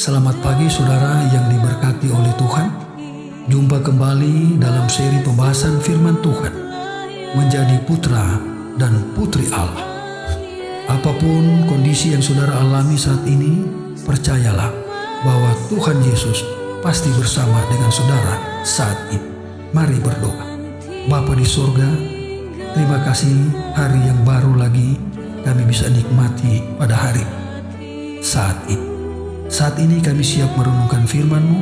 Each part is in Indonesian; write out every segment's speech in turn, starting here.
Selamat pagi saudara yang diberkati oleh Tuhan. Jumpa kembali dalam seri pembahasan firman Tuhan, menjadi putra dan putri Allah. Apapun kondisi yang saudara alami saat ini, percayalah bahwa Tuhan Yesus pasti bersama dengan saudara saat ini. Mari berdoa. Bapa di sorga, terima kasih hari yang baru lagi kami bisa nikmati pada hari Saat ini kami siap merenungkan firman-Mu.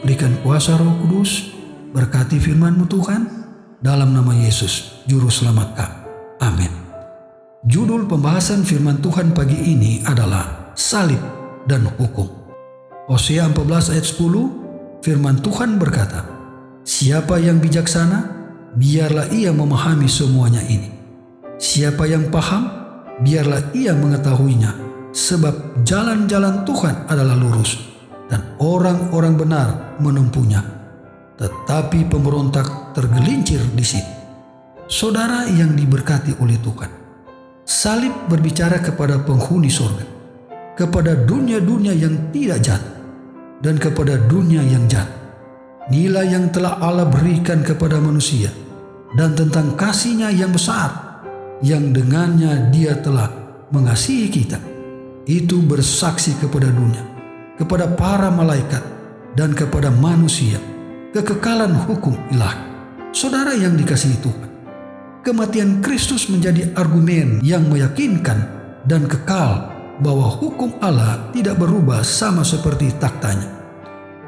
Berikan kuasa Roh Kudus, berkati firman-Mu Tuhan, dalam nama Yesus, Juru Selamat kami. Amin. Judul pembahasan firman Tuhan pagi ini adalah Salib dan Hukum. Hosea 14 ayat 10, firman Tuhan berkata, "Siapa yang bijaksana, biarlah ia memahami semuanya ini. Siapa yang paham, biarlah ia mengetahuinya. Sebab jalan-jalan Tuhan adalah lurus, dan orang-orang benar menempuhnya, tetapi pemberontak tergelincir di situ." Saudara yang diberkati oleh Tuhan, salib berbicara kepada penghuni surga, kepada dunia-dunia yang tidak jahat, dan kepada dunia yang jahat. Nilai yang telah Allah berikan kepada manusia, dan tentang kasih-Nya yang besar, yang dengannya Dia telah mengasihi kita, itu bersaksi kepada dunia, kepada para malaikat, dan kepada manusia, kekekalan hukum ilahi. Saudara yang dikasihi Tuhan, kematian Kristus menjadi argumen yang meyakinkan dan kekal bahwa hukum Allah tidak berubah sama seperti taktanya.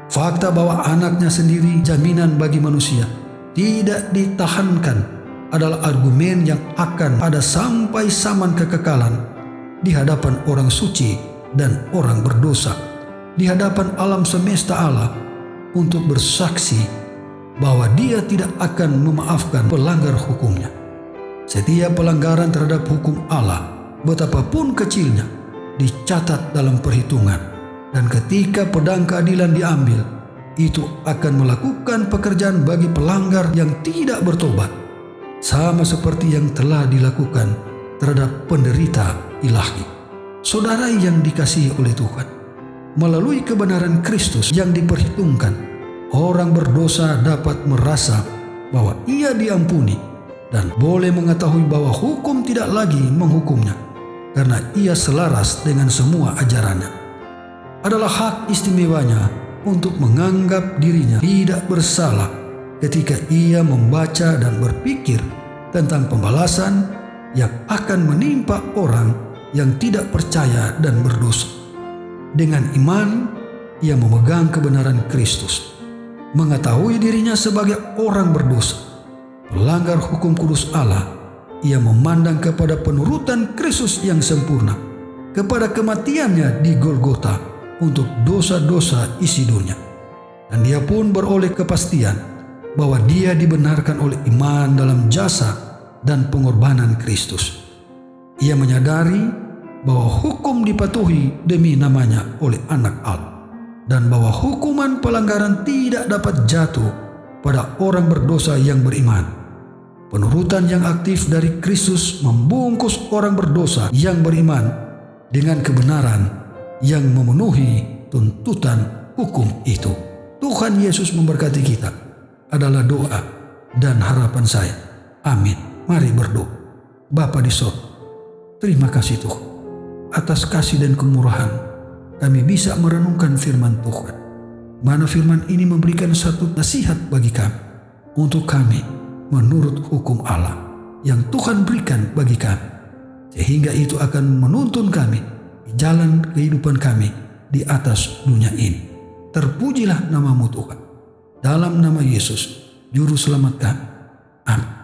Fakta bahwa anaknya sendiri jaminan bagi manusia tidak ditahankan adalah argumen yang akan ada sampai zaman kekekalan di hadapan orang suci dan orang berdosa, di hadapan alam semesta Allah, untuk bersaksi bahwa Dia tidak akan memaafkan pelanggar hukum-Nya. Setiap pelanggaran terhadap hukum Allah, betapapun kecilnya, dicatat dalam perhitungan, dan ketika pedang keadilan diambil, itu akan melakukan pekerjaan bagi pelanggar yang tidak bertobat, sama seperti yang telah dilakukan terhadap penderita ilahi. Saudara yang dikasihi oleh Tuhan, melalui kebenaran Kristus yang diperhitungkan, orang berdosa dapat merasa bahwa ia diampuni dan boleh mengetahui bahwa hukum tidak lagi menghukumnya, karena ia selaras dengan semua ajarannya. Adalah hak istimewanya untuk menganggap dirinya tidak bersalah ketika ia membaca dan berpikir tentang pembalasan yang akan menimpa orang yang tidak percaya dan berdosa. Dengan iman, ia memegang kebenaran Kristus, mengetahui dirinya sebagai orang berdosa, pelanggar hukum kudus Allah. Ia memandang kepada penurutan Kristus yang sempurna, kepada kematiannya di Golgota untuk dosa-dosa isi dunia. Dan dia pun beroleh kepastian bahwa dia dibenarkan oleh iman dalam jasa dan pengorbanan Kristus. Ia menyadari bahwa hukum dipatuhi demi namanya oleh anak Allah, dan bahwa hukuman pelanggaran tidak dapat jatuh pada orang berdosa yang beriman. Penurutan yang aktif dari Kristus membungkus orang berdosa yang beriman dengan kebenaran yang memenuhi tuntutan hukum itu. Tuhan Yesus memberkati kita adalah doa dan harapan saya. Amin. Mari berdoa. Bapa di surga, terima kasih Tuhan atas kasih dan kemurahan. Kami bisa merenungkan firman Tuhan, mana firman ini memberikan satu nasihat bagi kami, untuk kami menurut hukum Allah yang Tuhan berikan bagi kami, sehingga itu akan menuntun kami di jalan kehidupan kami di atas dunia ini. Terpujilah nama-Mu Tuhan, dalam nama Yesus, Juru Selamat kami. Amin.